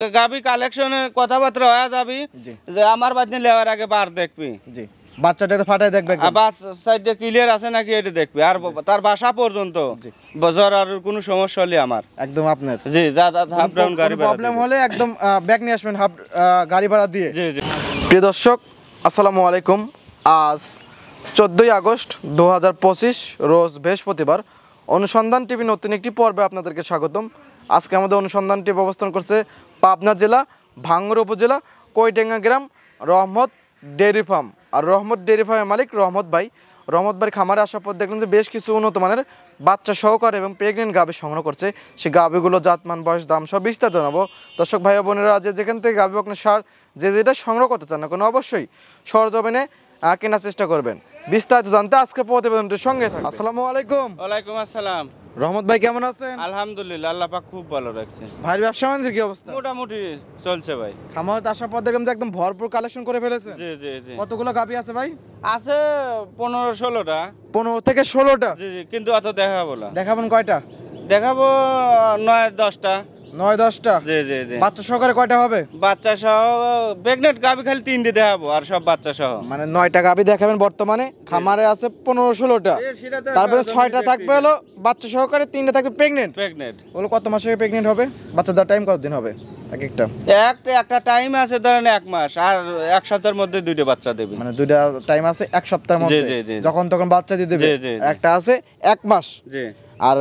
গাবি কালেকশনের কথাবার্তা হয়ে যাবি যে আমার বাজনে লেওয়ার আগে বার দেখবি জি বাচ্চাটা ফাটায় দেখবে বাস সাইডে ক্লিয়ার আছে নাকি এটা দেখবি আর তার বাসা পর্যন্ত বজার আর কোনো সমস্যা হলে আমার একদম আপনার জি যা হাফ ডাউন গাড়ি প্রবলেম হলে একদম ব্যাক নিয়ে আসবেন হাফ গাড়ি ভাড়া দিয়ে জি জি। প্রিয় দর্শক আসসালামু আলাইকুম। আজ 14ই আগস্ট 2025 রোজ বৃহস্পতিবার। অনুসন্ধান টিভি নতুন একটি পর্বে আপনাদেরকে স্বাগতম। আজকে আমাদের অনুসন্ধান টিভি অবস্থান করছে পাবনা জেলা ভাঙ্গুড়া উপজেলা কৈডেঙ্গা গ্রাম রহমত ডেয়ারি ফার্ম। আর রহমত ডেয়ারি ফার্মের মালিক রহমত ভাই। রহমত ভাই খামারে আসার পর দেখলেন যে বেশ কিছু উন্নত মানের বাচ্চা সহকারে এবং প্রেগনেন্ট গাভী সংগ্রহ করছে। সেই গাভীগুলো জাতমান বয়স দাম সব বিস্তারিত জানাবো। দর্শক ভাই বোনেরা যেখান থেকে গাভী বকনা সার যেটা সংগ্রহ করতে চান না কোনো অবশ্যই সরজমিনে কেনার চেষ্টা করবেন। বিস্তারিত জানতে আজকে প্রতিবেদনটির সঙ্গে থাকুন। আসসালামু আলাইকুম। ওয়ালাইকুম আসসালাম। রহমত ভাই কেমন আছেন? আলহামদুলিল্লাহ, আল্লাহ পাক খুব ভালো রাখছে। ভাইয়ের ব্যবসা বাণিজ্যের কি অবস্থা? মোটামুটি চলছে ভাই। খামারে আসার পর দেখলাম যে একদম ভরপুর কালেকশন করে ফেলেছেন। জি জি জি। কতগুলো গাভী আছে ভাই? আছে 15-16টা। 15 থেকে 16টা। জি জি, কিন্তু অত দেখাবো না। দেখাবেন কয়টা? দেখাবো 9-10টা। 9-10টা। জি জি জি। বাচ্চা সহকারে কয়টা হবে? বাচ্চা সহ প্রেগনেন্ট গাবি খালি 3টে দেখাবো আর সব বাচ্চা সহ। মানে 9টা গাভী দেখাবেন বর্তমানে। খামারে আছে 15-16টা। তারপরে 6টা থাকবে হলো বাচ্চা সহকারে, 3টা থাকবে প্রেগনেন্ট। ওগুলো কত মাসে প্রেগনেন্ট হবে? বাচ্চাদের টাইম কতদিন হবে এক একটা? একটা টাইম আছে ধরেন 1 মাস, আর 1 সপ্তাহের মধ্যে 2টা বাচ্চা দেবে। মানে 2টা টাইম আছে 1 সপ্তাহের মধ্যে যখন তখন বাচ্চা দিয়ে দেবে। একটা আছে 1 মাস। জি। আর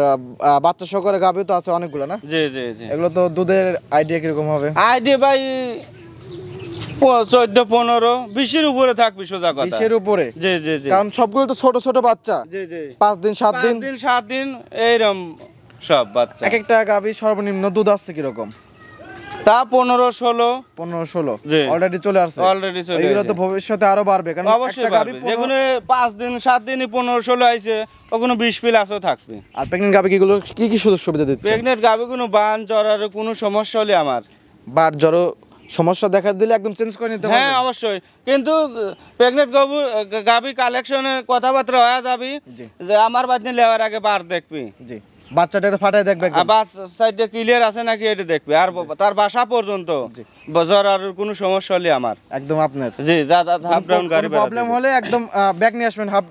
বাচ্চা সহকারে গাভী তো আছে অনেকগুলো না? জি জি জি। এগুলো তো দুধের আইডিয়া কিরকম হবে? আইডিয়া ভাই 14-15 20-এর উপরে থাকবে সোজা কথা। 20-এর উপরে? জি জি জি। কারণ সবগুলো তো ছোট ছোট বাচ্চা। জি জি। 5 দিন 7 দিন 7 দিন এইরকম সব বাচ্চা। এক একটা গাভী সর্বনিম্ন দুধ আসছে কিরকম? তা 15-16 জি অলরেডি চলে আসছে। অলরেডি চলে এগুলো তো ভবিষ্যতে আরো বাড়বে, কারণ একটা গাভী যেগুলো 5 দিন 7 দিনই 15-16 আইছে ওগুলো 20 প্লাসও থাকবে। আর প্রেগনেন্ট গাভী কিগুলো কি কি সুযোগ সুবিধা দিচ্ছে? প্রেগনেন্ট গাভী কোনো বান জ্বর আর কোনো সমস্যা হলে আমার বাত জ্বর সমস্যা দেখা দিলে একদম চেঞ্জ করে নিতে হবে। হ্যাঁ অবশ্যই, কিন্তু প্রেগনেন্ট গাভী কালেকশনের কথাবার্তা হয়ে যাবি যে আমার বাজনে লেওয়ার আগে বার দেখবি। জি বাচ্চাটা ফাটায় দেখবে বাস সাইডে ক্লিয়ার আছে নাকি এটা দেখবি আর তার বাসা পর্যন্ত বজার আর কোনো সমস্যা হলে আমার একদম আপনার। জি যা হাফ ডাউন গাড়ি ভাড়া। প্রবলেম হলে একদম ব্যাক নিয়ে আসবেন হাফ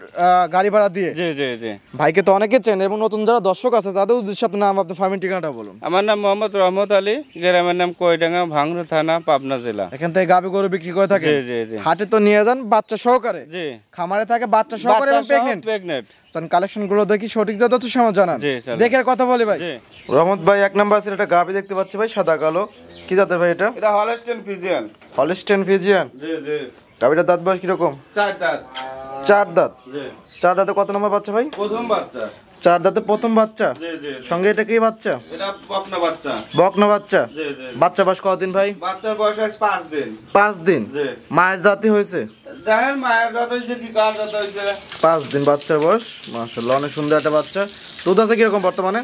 গাড়ি ভাড়া দিয়ে। জি জি জি। ভাইকে তো অনেকে চেনেন এবং নতুন যারা দর্শক আছে তাদের উদ্দেশ্যে আপনার নাম আপনার ফার্মের ঠিকানাটা বলুন। আমার নাম মোহাম্মদ রহমত আলী, গ্রামের নাম কৈডাঙ্গা, ভাঙ্গুড়া থানা, পাবনা জেলা। এখান থেকে গাভী গরু বিক্রি করে থাকে? জি জি জি। হাটে তো নিয়ে যান বাচ্চা সহকারে? জি। খামারে থাকে বাচ্চা সহকারে এবং প্রেগনেন্ট। কালেকশন গুলো দেখি সঠিক যত সময় জানান, দেখে কথা বলি ভাই। রহমত ভাই 1 নাম্বার আছে একটা গাভী দেখতে পাচ্ছি ভাই, সাদা কালো, কি জাতের ভাই এটা? এটা হলস্টেইন ফ্রিজিয়ান। Holstein Friesian? জি জি। গাভীটার দাঁত বয়স কি রকম? 4 দাঁত। 4 দাঁত? জি। 4 দাঁতে কত নম্বর বাচ্চা ভাই? প্রথম বাচ্চা। 4 দাঁতে প্রথম বাচ্চা? জি জি। সঙ্গে এটা কি বাচ্চা? এটা বকনা বাচ্চা। বকনা বাচ্চা? জি জি। বাচ্চা বয়স কতদিন ভাই? বাচ্চার বয়স 5 দিন। 5 দিন? জি। মায়ের জাতি হয়েছে? দেখেন মায়ের জাত হইছে কি কার জাত হইছে। 5 দিন বাচ্চার বয়স, মাশাআল্লাহ অনেক সুন্দর একটা বাচ্চা। দুধ আছে কি রকম বর্তমানে?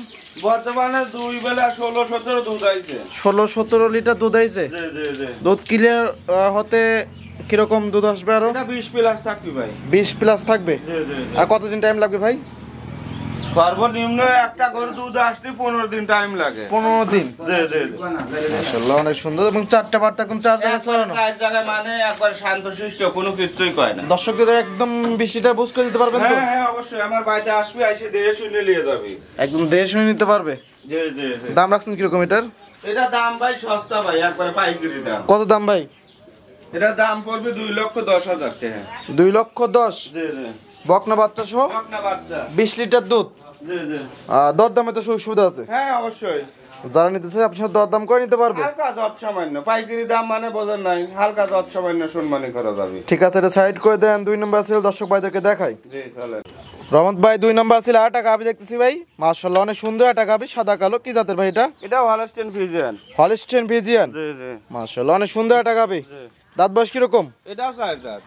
বর্তমানে 2 বেলা 16-17 দুধ আইছে। 16-17 লিটার দুধ আইছে? জি জি জি। দুধ ক্লিয়ার হতে কি রকম দুধ আসবে আরো? এটা 20 প্লাস থাকবে ভাই। 20 প্লাস থাকবে? জি জি। আর কতদিন টাইম লাগবে ভাই? সর্বনিম্ন একটা গরু দুধ আসতে 15 দিন টাইম লাগে। 15 দিন? জি জি। মাশাআল্লাহ অনেক সুন্দর। এবং 4টা বাচ্চা কোন 4 জায়গায় ছড়ানো? 4 জায়গায়, মানে একবার শান্তশিষ্ট, কোনো কিছুই কয় না। দর্শকদের একদম বেশিটা বুঝ করে দিতে পারবেন তো? হ্যাঁ হ্যাঁ অবশ্যই, আমার বাড়িতে আসবে, এসে দেখে শুনে নিয়ে যাবে। একদম দেখে শুনে নিতে পারবে? জি জি। দাম রাখছেন কি রকম এটার? এটা দাম ভাই সস্তা ভাই, একবারে পাইকারি দাম। কত দাম ভাই? এটা দাম পড়বে 2,10,000 টাকা। 2,10,000? জি জি। বকনা বাচ্চা সহ? বকনা বাচ্চা। 20 লিটার দুধ? জি জি। দরদামে তো সুবিধা আছে? হ্যাঁ অবশ্যই, যারা নিতে চায় আপনার সাথে দরদাম করে নিতে পারবে? হালকা যত সামান্য, পাইকারি দাম মানে বোঝেন নাই, হালকা যত সামান্য সম্মানী করা যাবে। ঠিক আছে, এটা সাইড করে দেন। 2 নম্বর ছিল দর্শক ভাইদেরকে দেখাই। জি চলে। রহমত ভাই 2 নম্বর ছিল আটা গাভী দেখতেছি ভাই, মাশাআল্লাহ অনেক সুন্দর একটা গাভী, সাদা কালো, কি জাতের ভাই এটা? এটা হলস্টেইন ফ্রিজিয়ান। Holstein Friesian? জি জি। মাশাআল্লাহ অনেক সুন্দর একটা গাভী। দাঁত বয়স কি রকম? এটা 4 দাঁত।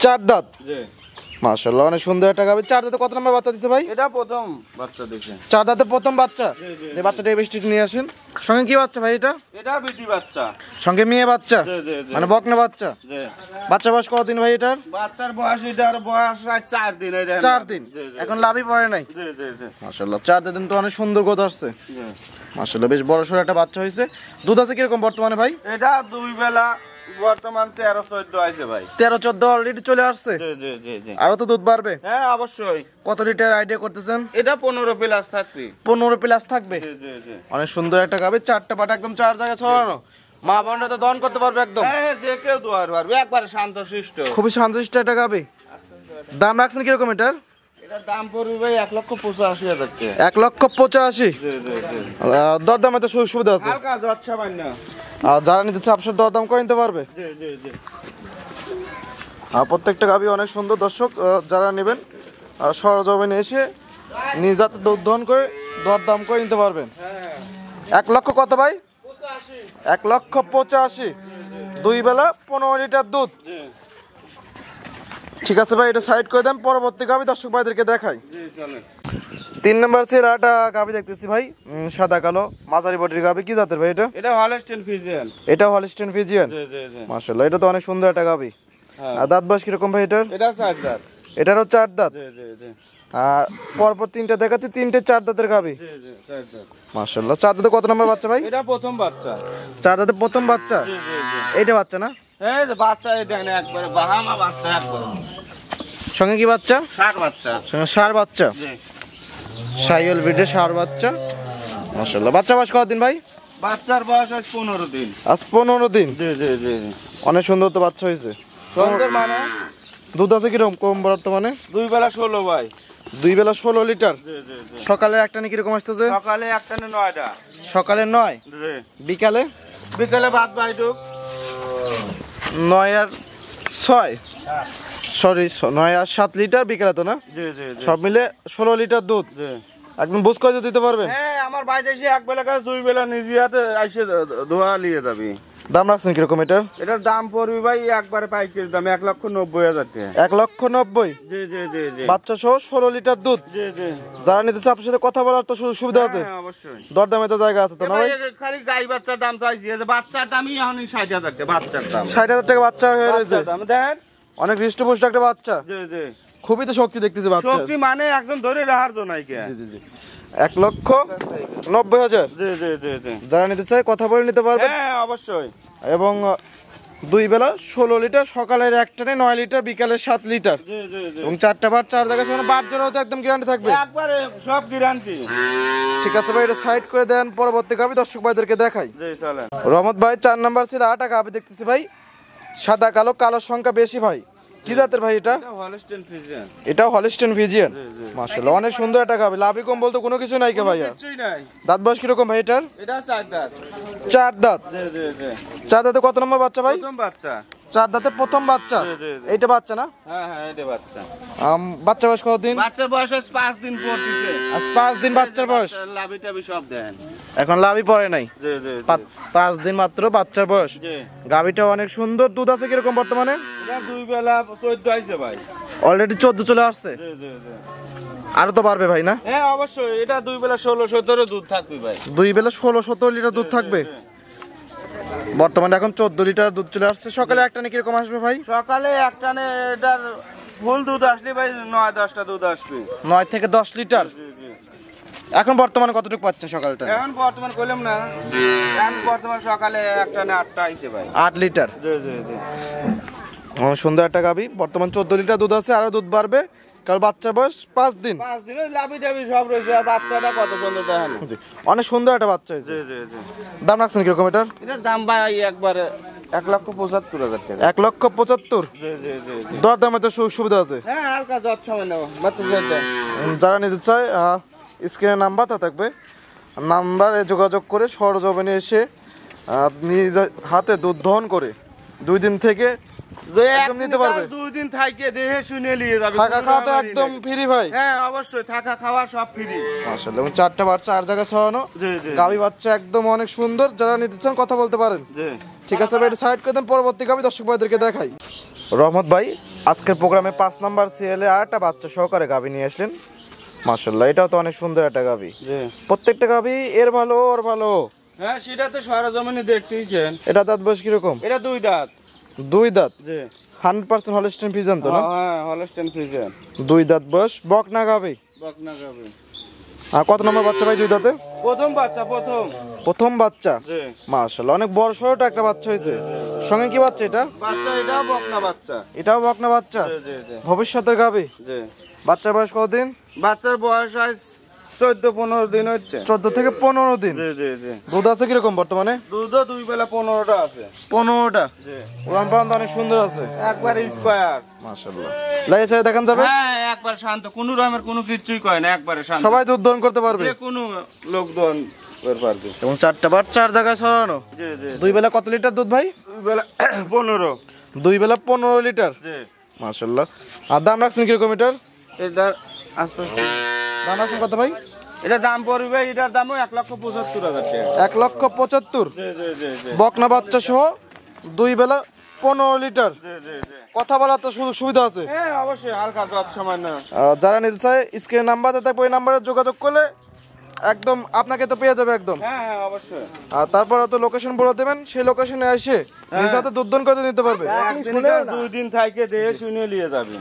4 দাঁত? জি। মাশাআল্লাহ অনেক সুন্দর একটা গাভী। চার দাঁতে কত নম্বর বাচ্চা দিছে ভাই? এটা প্রথম বাচ্চা দিছে। চার দাঁতে প্রথম বাচ্চা। এই বাচ্চাটা এই বেশটি নিয়ে আসেন। সঙ্গে কি বাচ্চা ভাই এটা? এটা বিটি বাচ্চা। সঙ্গে মেয়ে বাচ্চা? মানে বকনা বাচ্চা। বাচ্চা বয়স কতদিন ভাই এটার? বাচ্চার বয়স এটার বয়স 4 দিন। 4 দিন। এখন লাভই পড়ে নাই। মাশাআল্লাহ 4 দিন তো অনেক সুন্দর গোদ আসছে। মাশাআল্লাহ বেশ বড় সড় একটা বাচ্চা হইছে। দুধ আছে কিরকম বর্তমানে ভাই? এটা দুই বেলা বর্তমান 13-14 আছে ভাই। 13-14 অলরেডি চলে আসছে। আরো তো দুধ বাড়বে। হ্যাঁ অবশ্যই। কত লিটার আইডিয়া করতেছেন? এটা 15 প্লাস থাকবে। 15 প্লাস থাকবে। অনেক সুন্দর একটা গাভী। চারটা পাটা একদম চার জায়গায় ছড়ানো। মা বোনরা তো দহন করতে পারবে একদম। হ্যাঁ যে কেউ দোয়ার পারবে, একবারে শান্তশিষ্ট। খুবই শান্তশিষ্ট একটা গাভী। দাম রাখছেন কিরকম এটার? এটার দাম পড়বে ভাই 1,85,000 টাকা। 1,85,000। দরদামে তো সুবিধা আছে। হালকা জট সামান্য। আর যারা নিতে চায় আপনার দরদাম করে নিতে পারবে। প্রত্যেকটা গাভী অনেক সুন্দর। দর্শক যারা নেবেন সরজমিনে এসে নিজ হাতে দুধ দহন করে দরদাম করে নিতে পারবেন। 1 লক্ষ কত ভাই? 1,85,000। দুই বেলা 15 লিটার দুধ। ঠিক আছে ভাই, এটা সাইড করে দেন। পরবর্তী গাভী দর্শক ভাইদেরকে দেখাই। 3 নম্বর সিরাটা গাভী দেখতেছি ভাই, সাদা কালো মাঝারি বডির গাভী। কি জাতের ভাই এটা? এটা হলস্টেইন ফ্রিজিয়ান। এটা হলস্টেইন ফ্রিজিয়ান। মাশাআল্লাহ এটা তো অনেক সুন্দর একটা গাভী। আর দাঁত বয়স কিরকম ভাই এটার? এটা 4 দাঁত। এটারও 4 দাঁত। আর পরপর 3টা দেখাচ্ছি, 3টে 4 দাঁতের গাভী। মাশাআল্লাহ 4 দাঁতে কত নম্বর বাচ্চা ভাই? এটা প্রথম বাচ্চা। 4 দাঁতে প্রথম বাচ্চা। এইটা বাচ্চা না? এই যে বাচ্চা এটা একবারে বাহামা বাচ্চা একবারে। সঙ্গে কি বাচ্চা? ষাঁড় বাচ্চা। সঙ্গে ষাঁড় বাচ্চা। সাইওয়াল ব্রিডের ষাঁড় বাচ্চা। মাশাআল্লাহ বাচ্চা বয়স কতদিন ভাই? বাচ্চার বয়স আজ 15 দিন। আজ 15 দিন। জি। অনেক সুন্দর তো বাচ্চা হয়েছে। সুন্দর মানে দুধ আছে কিরকম কম বর্তমানে? দুই বেলা 16 ভাই। দুই বেলা 16 লিটার। সকালে একটা নি কিরকম আসতেছে? সকালে একটা না 9টা। সকালে 9। বিকালে? বিকালে ভাত বাইটুক 9 আর 6। সরি 9 আর 7 লিটার বিকালে তো না? জি। সব মিলে 16 লিটার দুধ। একদম বুঝ করে দিতে পারবেন? হ্যাঁ আমার বাইরে এসে এক বেলা কাজ দুই বেলা নিজে হাতে এসে ধোয়া নিয়ে যাবি। দাম রাখছেন কিরকম এটার? এটার দাম পড়বে ভাই একবারে পাইকারি দাম 1,90,000 টাকা। 1,90,000। জি। বাচ্চা সহ 16 লিটার দুধ। জি। যারা নিতে চায় আপনার সাথে কথা বলার তো সুবিধা আছে। হ্যাঁ অবশ্যই। দরদামে তো জায়গা আছে তো না ভাই? খালি গাই বাচ্চার দাম চাইছি, বাচ্চার দামই এখন 60,000 টাকা। বাচ্চার দাম 60,000 টাকা বাচ্চা হয়ে রয়েছে। দাম দেন অনেক হৃষ্টপুষ্ট একটা বাচ্চা। জি। খুবই তো শক্তি দেখতেছি বাচ্চা। শক্তি মানে একজন ধরে রাখার জন্য নাই কে। জি। 1,90,000। জি। যারা নিতে চায় কথা বলে নিতে পারবে। হ্যাঁ অবশ্যই। এবং দুই বেলা 16 লিটার, সকালের একটানে 9 লিটার, বিকালে 7 লিটার। জি। এবং 4টা বার 4 জায়গায় মানে বার জোড়াও তো একদম গ্যারান্টি থাকবে। একবারে সব গ্যারান্টি। ঠিক আছে ভাই, এটা সাইড করে দেন। পরবর্তী গাভী দর্শক ভাইদেরকে দেখাই। জি চলেন। রহমত ভাই 4 নাম্বার ছিল 8টা গাভী দেখতেছি ভাই, সাদা কালো, কালোর সংখ্যা বেশি ভাই। কি জাতের ভাই এটা? এটা হলস্টেইন ফ্রিজিয়ান। এটাও হলস্টেইন ফ্রিজিয়ান। মাশাআল্লাহ অনেক সুন্দর একটা গাভী। লাভই কম বলতে কোনো কিছু নাই কে ভাইয়া? কিছুই নাই। দাঁত বয়স কিরকম ভাই এটার? এটা 4 দাঁত। 4 দাঁত। জি। 4 দাঁতে কত নম্বর বাচ্চা ভাই? প্রথম বাচ্চা। 4 দাঁতে প্রথম বাচ্চা। জি। এইটা বাচ্চা না? হ্যাঁ এটা বাচ্চা। বাচ্চা বয়স কতদিন? বাচ্চার বয়স 5 দিন পড়তিছে। আজ 5 দিন বাচ্চার বয়স। লাভি টাবি সব দেন। এখন লাভই পড়ে নাই। জি। 5 দিন মাত্র বাচ্চার বয়স। জি। গাভীটা অনেক সুন্দর। দুধ আছে কিরকম বর্তমানে? এটা দুই বেলা 14 আইছে ভাই। অলরেডি 14 চলে আসছে। জি। আরো তো পারবে ভাই না? হ্যাঁ অবশ্যই। এটা দুই বেলা 16-17 দুধ থাকবে ভাই। দুই বেলা 16-17 লিটার দুধ থাকবে। বর্তমানে এখন 14 লিটার দুধ চলে আসছে। সকালে একটা নি কিরকম আসবে ভাই? সকালে একটানে এটার ফুল দুধ আসলে ভাই 9-10টা দুধ আসবে। 9 থেকে 10 লিটার। জি। এখন বর্তমানে কতটুকু পাচ্ছেন সকালটা? এখন বর্তমান কইলাম না, এখন বর্তমান সকালে একটানে 8টা আইছে ভাই। 8 লিটার। জি। সুন্দর একটা গাভী। বর্তমান 14 লিটার দুধ আছে, আরো দুধ বাড়বে কারণ বাচ্চার বয়স 5 দিন। 5 দিনে লাভি টাবি সব রয়েছে। আর বাচ্চাটা কত সুন্দর দেখেন। জি অনেক সুন্দর একটা বাচ্চা হয়েছে। জি। দাম রাখছেন কিরকম এটার? এটার দাম ভাই একবারে 1,75,000 টাকা। 1,75,000। জি। দরদামে তো সুবিধা আছে। হ্যাঁ হালকা জট সামান্য বাচ্চাদের। যারা নিতে চায় স্ক্রিনে নাম্বারটা থাকবে, নাম্বারে যোগাযোগ করে সরজমিনে এসে নিজ হাতে দুধ দহন করে 2 দিন থেকে একদম নিতে পারবে। 2 দিন থাইকে দেখে শুনে নিয়ে যাবে। থাকা খাওয়া তো একদম ফ্রি ভাই। হ্যাঁ অবশ্যই থাকা খাওয়া সব ফ্রি। মাশাআল্লাহ। এবং 4টা বাচ্চা 4 জায়গায় ছড়ানো। জি। গাভী বাচ্চা একদম অনেক সুন্দর। যারা নিতে চান কথা বলতে পারেন। জি। ঠিক আছে ভাই, এটা সাইড করে দেন। পরবর্তী গাভী দর্শক ভাইদেরকে দেখাই। রহমত ভাই আজকের প্রোগ্রামে 5 নাম্বার সিএলে আর একটা বাচ্চা সহকারে গাভী নিয়ে আসলেন। মাশাআল্লাহ, এটাও তো অনেক সুন্দর একটা গাভী। জি, প্রত্যেকটা গাভী এর ভালো ওর ভালো। হ্যাঁ সেটা তো সরজমিনে দেখতেইছেন। এটা দাঁত বয়স কিরকম? এটা 2 দাঁত। 2 দাঁত। জি, 100% হলস্টেইন ফ্রিজিয়ান তো না? হ্যাঁ হলস্টেইন ফ্রিজিয়ান। 2 দাঁত বয়স, বকনা গাভী। বকনা গাভী। আর কত নম্বর বাচ্চা ভাই 2 দাঁতে? প্রথম বাচ্চা, প্রথম বাচ্চা। জি, মাশাআল্লাহ, অনেক বড় সড়োটা একটা বাচ্চা হয়েছে। সঙ্গে কি বাচ্চা এটা? বাচ্চা এটাও বকনা বাচ্চা। এটাও বকনা বাচ্চা। জি জি জি। ভবিষ্যতের গাভী। জি, বাচ্চার বয়স কতদিন? বাচ্চার বয়স আজ 14-15 দিন হচ্ছে। 14 থেকে 15 দিন। জি জি জি। দুধ আছে কিরকম বর্তমানে? দুধ 2 বেলা 15টা আছে। 15টা। জি, উড়ান পালান তো অনেক সুন্দর আছে। একবার স্কয়ার। মাশাআল্লাহ, লাগে স্যার দেখান যাবে? হ্যাঁ একবার শান্ত, কোনো রকমের কোনো কিছুই কয় না, একবারে শান্ত। সবাই দুধ দহন করতে পারবে, যে কোনো লোক দহন করতে পারবে। এবং 4টা বার 4 জায়গায় ছড়ানো। জি জি। 2 বেলা কত লিটার দুধ ভাই? 2 বেলা 15। 2 বেলা 15 লিটার। জি। মাশাআল্লাহ। আর দাম রাখছেন কিরকম এটার? এটা আস্তে দাম রাখছেন কত ভাই? এটা দাম পড়বে, এটার দামও 1,75,000 টাকা। 1,75,000। জি জি জি জি। বকনা বাচ্চা সহ 2 বেলা 15 লিটার। জি জি জি। কথা বলার তো সুবিধা আছে। হ্যাঁ অবশ্যই, হালকা যত সময় না। যারা নিতে চায় স্ক্রিনে নাম্বার দেয়, ওই নাম্বারে যোগাযোগ করলে একদম আপনাকে তো পেয়ে যাবে একদম। হ্যাঁ হ্যাঁ অবশ্যই। আর তারপরে তো লোকেশন বলে দেবেন, সেই লোকেশনে এসে নিজ হাতে দুধ দহন করে নিতে পারবে। একদিন 2 দিন থাইকে দিয়ে শুনে নিয়ে যাবে।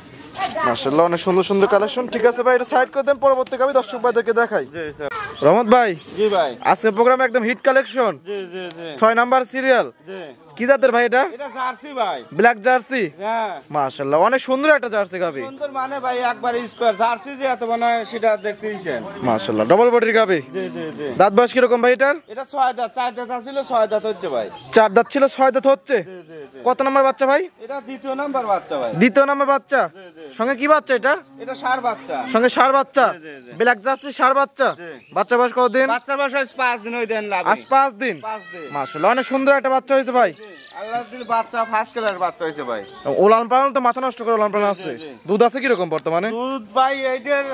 মাশাআল্লাহ, অনেক সুন্দর সুন্দর কালেকশন। ঠিক আছে ভাই, এটা সাইড করে দেন, পরবর্তী আমি দর্শক ভাইদেরকে দেখাই। জি স্যার। রহমত ভাই, জি ভাই। আজকের প্রোগ্রামে একদম হিট কালেকশন। জি জি জি। 6 নাম্বার সিরিয়াল। জি। কি জাতের ভাই এটা? এটা জার্সি ভাই। Black jersey. হ্যাঁ। মাশাআল্লাহ, অনেক সুন্দর একটা জার্সি গাবি। সুন্দর মানে ভাই একবার স্কয়ার জার্সি যে এত বানায় সেটা দেখতেইছেন। মাশাআল্লাহ, ডবল বডির গাবি। জি জি জি। দাঁত বয়স কিরকম ভাই এটার? এটা 6 দাঁত, 4 দাঁত ছিল, 6 দাঁত হচ্ছে ভাই। 4 দাঁত ছিল, 6 দাঁত হচ্ছে। জি জি জি। কত নাম্বার বাচ্চা ভাই? এটা 2য় নাম্বার বাচ্চা ভাই। 2য় নাম্বার বাচ্চা। সঙ্গে কি বাচ্চা এটা? এটা ষাঁড় বাচ্চা। সঙ্গে ষাঁড় বাচ্চা। জি, জি। ব্ল্যাক জার্সি ষাঁড় বাচ্চা। জি। বাচ্চা বয়স কতদিন? বাচ্চার বয়স আজ 5 দিন হই দেন লাভ। আজ 5 দিন। 5 দিন। মাশাআল্লাহ, অনেক সুন্দর একটা বাচ্চা হয়েছে ভাই। জি, আল্লাহর দিল বাচ্চা ফার্স্ট ক্লাস বাচ্চা হইছে ভাই। ওলান পালান তো মাথা নষ্ট করে ওলান পালান আসছে। জি, জি। দুধ আছে কিরকম বর্তমানে? দুধ ভাই এইটার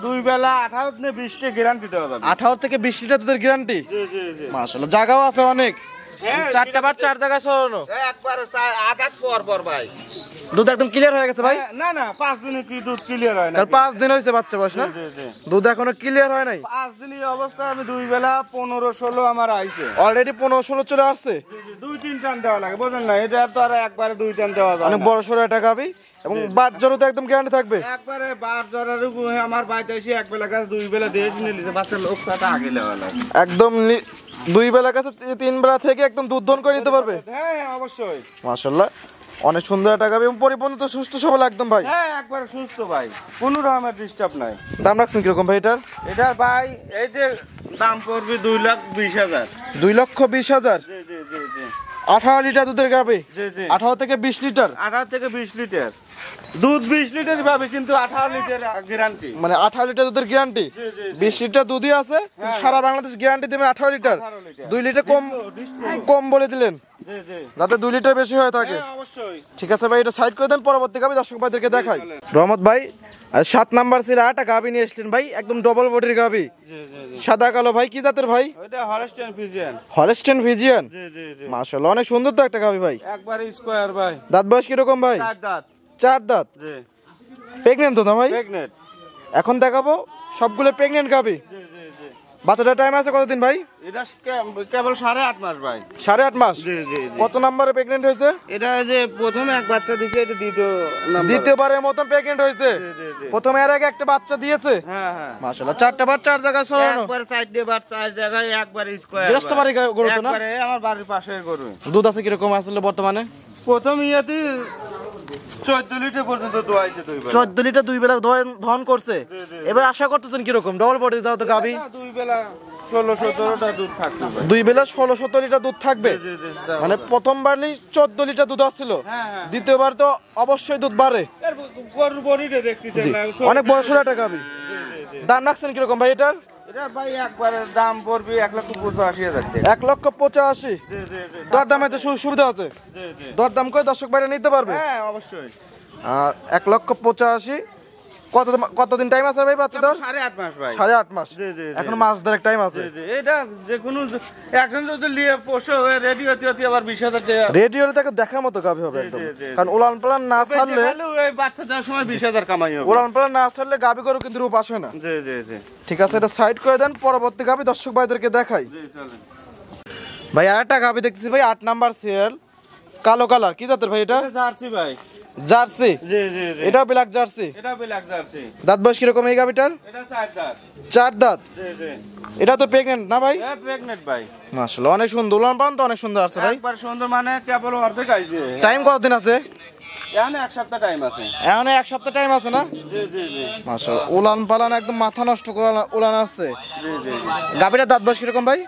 2 বেলা 18 থেকে 20 টা গ্যারান্টি দেওয়া যাবে। 18 থেকে 20 লিটার দুধের গ্যারান্টি। জি জি জি। মাশাআল্লাহ, জায়গাও আছে অনেক। হ্যাঁ, 4টা বার 4 জায়গায় ছড়ানো। একবার আদাত পর ভাই। দুধ একদম ক্লিয়ার হয়ে গেছে ভাই। না না 5 দিনে কি দুধ ক্লিয়ার হয় না? কাল 5 দিন হয়েছে বাচ্চা বয়স না? জি জি। দুধ এখনো ক্লিয়ার হয় নাই। 5 দিনই অবস্থা আমি 2 বেলা 15-16 আমার আইছে। অলরেডি 15-16 চলে আসছে। 2-3 টান দেওয়া লাগে, বুঝেন না? এটা তো আর একবারে 2 টান দেওয়া যায় অনেক না। বড় সড়ো একটা গাবি, এবং বাট জরুতে একদম গ্যারান্টি থাকবে। একবারে বার জরার আমার বাইতে এসে এক বেলা কাছে 2 বেলা দিয়ে শুনে নিতে বাচ্চা লোক সাথে আগে লেওয়া লাগে। একদম 2 বেলা কাছে 3 বেলা থেকে একদম দুধ দহন করে নিতে পারবে। হ্যাঁ হ্যাঁ, অবশ্যই। মাশাআল্লাহ, অনেক সুন্দর একটা গাবি এবং পরিপূর্ণ তো সুস্থ সবল একদম ভাই। হ্যাঁ একবারে সুস্থ ভাই, কোনো রকমের ডিস্টার্ব নাই। দাম রাখছেন কিরকম ভাই এটার? এটা ভাই এই যে দাম পড়বে 2,20,000। 2,20,000। জি জি জি জি। 18 লিটার দুধের গাবি। জি জি। 18 থেকে 20 লিটার। 18 থেকে 20 লিটার দুধ, 20 লিটার পাবে কিন্তু 18 লিটার গ্যারান্টি। মানে 18 লিটার দুধের গ্যারান্টি। জি জি। 20 লিটার দুধই আছে, কিন্তু সারা বাংলাদেশ গ্যারান্টি দেবেন 18 লিটার। 18 লিটার। 2 লিটার কম বলে দিলেন, জি জি। যাতে 2 লিটার বেশি হয়ে থাকে। হ্যাঁ অবশ্যই। ঠিক আছে ভাই, এটা সাইড করে দেন, পরবর্তী গাবি দর্শক ভাইদেরকে দেখাই। রহমত ভাই, 7 নাম্বার ছিল একটা গাবি নিয়ে এসেছিলেন ভাই, একদম ডবল বডির গাবি, জি জি জি। সাদা কালো ভাই। কি জাতের ভাই? ওইটা হলস্টাইন ফ্রিজিয়ান। Holstein Friesian. জি জি জি। মাশাআল্লাহ, অনেক সুন্দর তো একটা গাবি ভাই। একবারে স্কয়ার ভাই। দাঁত বয়স কিরকম ভাই? 4 দাঁত। 4 দাঁত। জি। প্রেগনেন্ট তো না ভাই? প্রেগনেন্ট। এখন দেখাবো সবগুলো প্রেগনেন্ট গাবি। জি জি জি। বাচ্চাটার টাইম আছে কতদিন ভাই? এটা কেবল 8.5 মাস ভাই। 8.5 মাস। জি জি জি। কত নাম্বারে প্রেগনেন্ট হয়েছে? এটা যে প্রথমে এক বাচ্চা দিছে, এটা দ্বিতীয় নাম্বার। দ্বিতীয়বারের মতন প্রেগনেন্ট হয়েছে। জি জি জি। প্রথমে এর আগে একটা বাচ্চা দিয়েছে। হ্যাঁ হ্যাঁ। মাশাআল্লাহ, 4টা বার 4 জায়গায় ছড়ানো। একবার সাইড দিয়ে বার 4 জায়গায় একবার স্কয়ার। গৃহস্থ বাড়ি গরু তো না? একবারে আমার বাড়ির পাশের গরু। দুধ আছে কিরকম আসলে বর্তমানে? প্রথম ইয়াতে 14 লিটার পর্যন্ত দোয়াইছে 2 বেলা। 14 লিটার 2 বেলা দহন করছে। এবার আশা করতেছেন কিরকম? ডবল বডি যাও তো গাবি। 2 বেলা 16-17টা দুধ থাকবে ভাই। 2 বেলা 16-17 লিটার দুধ থাকবে। জি জি। মানে প্রথমবারই 14 লিটার দুধ আসছিল, হ্যাঁ হ্যাঁ। দ্বিতীয়বার তো অবশ্যই দুধ বাড়ে। এর গরুর বডিটা দেখতেছেন জি, না? অনেক বড় সড়ো একটা গাবি। জি জি জি। দাম রাখছেন কিরকম ভাই এটার? এটা ভাই একবারে দাম পড়বে 1,85,000 টাকা। 1,85,000। জি জি জি। দর দামে তো সুবিধা আছে, জি জি। দর দাম করে দর্শক বাইরে নিতে পারবে। হ্যাঁ অবশ্যই। আর 1,85,000 কতদিন টাইম আছে ভাই বাচ্চা দেওয়ার? 8.5 মাস ভাই। 8.5 মাস। জি, জি, জি। এখন মাস দেড়েক টাইম আছে। জি, জি। এটা যে কোনো একজন যদি নিয়ে পোষে হয়ে রেডি হতে আবার 20,000 টাকা। রেডি হলে তাকে দেখার মতো গাভী হবে একদম। কারণ উলান পালান না ছাড়লে ওই বাচ্চা দেওয়ার সময় 20,000 কামাই হবে। উলান পালান না ছাড়লে গাভী গরু কিন্তু রূপ আসে না। জি, জি, জি। ঠিক আছে, এটা সাইড করে দেন, পরবর্তী গাভী দর্শক ভাইদেরকে দেখাই। জি, চলেন। ভাই আরেকটা গাভী দেখতেছি ভাই, 8 নাম্বার সিরিয়াল, কালো কালার, কি জাতের ভাই এটা? এটা জার্সি ভাই। জার্সি। জি, জি, জি। এটা ব্ল্যাক জার্সি। এটা ব্ল্যাক জার্সি। দাঁত বয়স কিরকম এই গাভীটার? এটা 4 দাঁত। 4 দাঁত। জি, জি। এটা তো প্রেগন্যান্ট না ভাই? এটা প্রেগন্যান্ট ভাই। মাশাআল্লাহ, অনেক সুন্দর, উলান পালান তো অনেক সুন্দর আছে ভাই। একবার সুন্দর মানে কেবল অর্ধেক আইছে। টাইম কতদিন আছে? এখানে 1 সপ্তাহ টাইম আছে। এখন 1 সপ্তাহ টাইম আছে না? জি, জি, জি। মাশাআল্লাহ, উলান পালান একদম মাথা নষ্ট করে উলান আছে। জি, জি, জি। গাভীটার দাঁত বয়স কিরকম ভাই?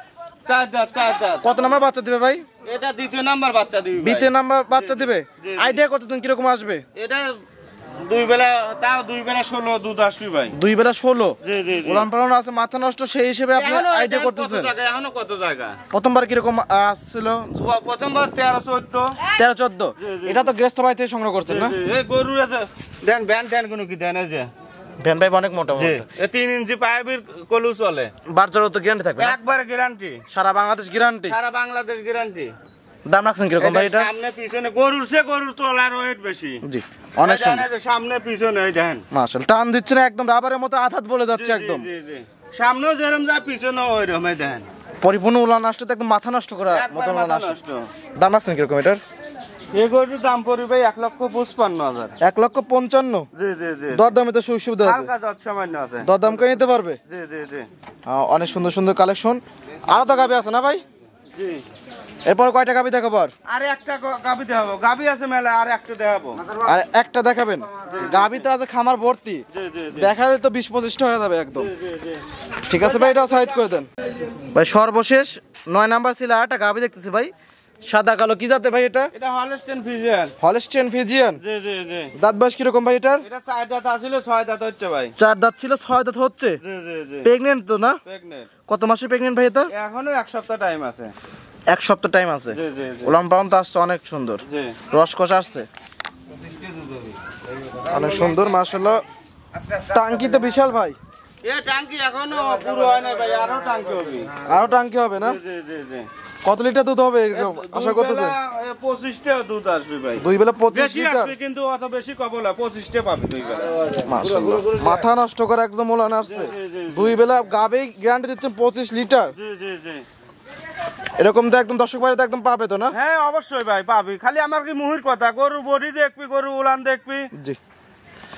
4 দাঁত, 4 দাঁত। কত নাম্বার বাচ্চা দিবে ভাই? এটা দ্বিতীয় নাম্বার বাচ্চা দিবি ভাই। দ্বিতীয় নাম্বার বাচ্চা দিবে। জি, জি। আইডিয়া করতেছেন কিরকম আসবে? এটা 2 বেলা, তাও 2 বেলা 16 দুধ আসবি ভাই। 2 বেলা 16। জি, জি, জি। উলান পালান আছে, মাথা নষ্ট, সেই হিসেবে আপনি এখনো আইডিয়া দেখেন করতেছেন। কত জায়গা, এখনো কত জায়গা। প্রথমবার কিরকম আসছিল? প্রথমবার 13 14। 13 14। জি, জি। এটা তো গৃহস্থ বাড়ি থেকে সংগ্রহ করছেন না? এই গরু দেন ব্যান দেন কোনো কি দেন এই যে। ভ্যান ভাই অনেক মোটা জি, মোটা। এই 3 ইঞ্চি পাইপের কলু চলে। বাচ্চারও তো গ্যারান্টি থাকবে না? একবার গ্যারান্টি। সারা বাংলাদেশ গ্যারান্টি। সারা বাংলাদেশ গ্যারান্টি। দাম রাখছেন কিরকম ভাই এটা? সামনে পিছনে গরুর তলার ওয়েট বেশি। জি, অনেক এই দেখেন, সুন্দর। এই যে সামনে পিছনে এই দেখেন। মাশাআল্লাহ, টান দিচ্ছে না, একদম রাবারের মতো আঠাত বলে যাচ্ছে জি, একদম। জি, জি। সামনেও যেরকম যায় পিছনেও ওইরকম এই দেখেন। পরিপূর্ণ উলান আসতে তো একদম মাথা নষ্ট করা একবার মতো উলান মাথা আসে। নষ্ট। দাম রাখছেন কিরকম এটার? এই গরুর দাম পড়বে ভাই 1,55,000। 1,55,000। জি, জি, জি। দরদামে তো সুবিধা আছে, হালকা দর সামান্য আছে। দরদাম করে নিতে পারবে। জি, জি, জি। অনেক সুন্দর সুন্দর কালেকশন। আরো তো গাভী আছে না ভাই? জি। এরপর কয়টা গাভী দেখাবো? আর একটা গাবি দেখাবো, গাবি আছে মেলা, আর একটা দেখাবো। আর একটা দেখাবেন? গাভী তো আছে খামার ভর্তি, জি, জি, জি। দেখালে তো 20-25টা হয়ে যাবে একদম। জি, জি। ঠিক আছে ভাই, এটাও সাইড করে দেন ভাই। সর্বশেষ 9 নাম্বার ছিল আরেকটা গাভী দেখতেছি ভাই, সাদা কালো, কি জাতে ভাই এটা? এটা হলস্টেইন ফ্রিজিয়ান। Holstein Friesian. জি, জি, জি। দাঁত বয়স কিরকম ভাই এটার? এটা 4 দাঁত আছিল, 6 দাঁত হচ্ছে ভাই। 4 দাঁত ছিল, 6 দাঁত হচ্ছে। জি, জি, জি। প্রেগনেন্ট তো না? প্রেগন্যান্ট। কত মাসে প্রেগনেন্ট ভাই এটা? এখনো 1 সপ্তাহ টাইম আছে। 1 সপ্তাহ টাইম আছে। জি, জি, জি। উলান পালান তো আসছে অনেক সুন্দর, জি। রস কষা আসছে অনেক সুন্দর মাশাআল্লাহ। টাঙ্কি তো বিশাল ভাই। এ টাঙ্কি এখনো পুরো হয় না ভাই, আরো টাঙ্কি হবে। আরো টাঙ্কি হবে না? জি, জি, জি। কত লিটার দুধ হবে এরকম আশা করতেছেন? 25টা দুধ আসবে ভাই। 2 বেলা 25 বেশি লিটার। আসবে কিন্তু অত বেশি কবল না, 25টা পাবে 2 বেলা। মাশাআল্লাহ, মাথা নষ্ট করে একদম উলান আসছে। জি, জি, জি। 2 বেলা গাবে গ্যারান্টি দিচ্ছেন 25 লিটার। জি, জি, জি। এরকম তো একদম দর্শক বাড়িতে একদম পাবে তো না? হ্যাঁ অবশ্যই ভাই পাবি, খালি আমার কি মুহির কথা, গরু বডি দেখবি, গরু উলান দেখবি। জি।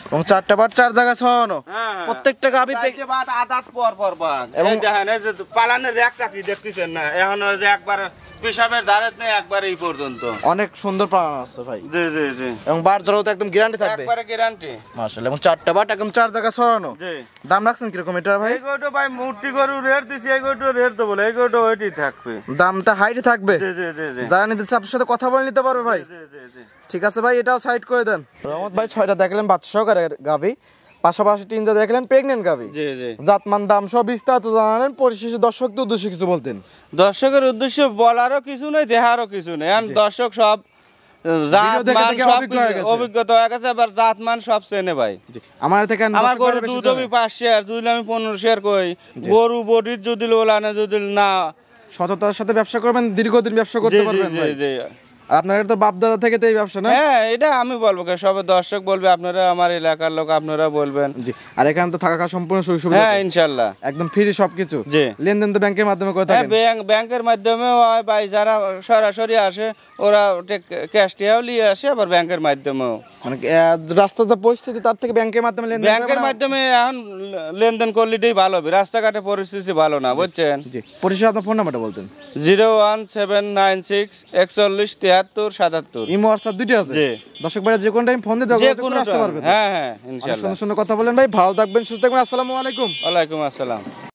এবং 4টা বার 4 জায়গায় ছড়ানো, হ্যাঁ। প্রত্যেকটা গাবি চাইছে বাট আদাত পর বাদ। এবং- এই দেখেন, এই যে পালানের একটা কি দেখতেছেন না, এখন ওই যে একবার পেশাবের ধারে নেই, একবার এই পর্যন্ত। অনেক সুন্দর প্রাণ আছে ভাই। জি, জি, জি। এবং বার জড়াও তো একদম গ্যারান্টি থাকবে একবারে গ্যারান্টি। মাশাআল্লাহ। এবং 4টা বার একদম 4 জায়গায় ছড়ানো। জি। দাম রাখছেন কিরকম এটা ভাই? এই গরুটা ভাই মূর্তি গরু রেট দিছি, এই গরুটা রেট দেবো না, এই গরুটা ওইটাই থাকবে। দামটা হাইটে থাকবে। জি, জি, জি, জি। যারা নিতে চায় আপনার সাথে কথা বলে নিতে পারবে ভাই। জি, জি, জি। ঠিক আছে ভাই, এটাও সাইড করে দেন। রহমত ভাই 6টা দেখলেন বাচ্চা সহকারে গাভী, পাশাপাশি 3টা দেখলেন প্রেগনেন্ট গাভী। জি, জি। জাতমান দাম সব বিস্তারিত জানালেন। পরিশেষে দর্শকদের উদ্দেশ্যে কিছু বলতেন? দর্শকের উদ্দেশ্যে বলারও কিছু নেই, দেখারও কিছু নেই। এখন দর্শক সব জাত দেখে মান দেখে সব অভিজ্ঞ হয়ে গেছে। অভিজ্ঞতা হয়ে গেছে, এবার জাত মান সব চেনে ভাই। আমার থেকে আমার গরু দুধ আমি 5 শেয়ার, দুধ আমি 15 শেয়ার কই। গরু বডির যদি লোলানে যদি না, সততার সাথে ব্যবসা করবেন, দীর্ঘদিন ব্যবসা জি, করতে জি, পারবেন জি, ভাই। জি। আর আপনার তো বাপ দাদা থেকে তো এই ব্যবসা না? হ্যাঁ, এটা আমি বলবো, সব দর্শক বলবে, আপনারা আমার এলাকার লোক আপনারা বলবেন। জি। আর এখানে তো থাকা খাওয়া সম্পূর্ণ সুযোগ সুবিধা হ্যাঁ ইনশাল্লাহ। একদম ফ্রি সবকিছু। জি। লেনদেন তো ব্যাংকের মাধ্যমে করে হ্যাঁ, থাকেন? ব্যাংকের মাধ্যমেও হয় ভাই, যারা সরাসরি আসে ওরা ক্যাশ টিয়াও নিয়ে আসে, আবার ব্যাংকের মাধ্যমেও। মানে রাস্তার যে পরিস্থিতি তার থেকে ব্যাংকের মাধ্যমে লেনদেন ব্যাংকের করা- মাধ্যমে এখন লেনদেন করলেই ভালো হবে, রাস্তাঘাটে পরিস্থিতি ভালো না, বুঝছেন। জি। পরিশেষে আপনার ফোন নাম্বারটা বলতেন? 01796 41 73 77। ইমো হোয়াটসঅ্যাপ দুইটা আছে? জি। দর্শক ভাইরা যে কোনো টাইম ফোন দিয়ে যে যোগাযোগ কোনো করে আসতে পারবে তো? হ্যাঁ, হ্যাঁ অনেক ইনশাল্লাহ। সুন্দর সুন্দর কথা বলেন ভাই, ভালো থাকবেন, সুস্থ থাকবেন, আসসালামু আলাইকুম। ওয়ালাইকুম আসসালাম।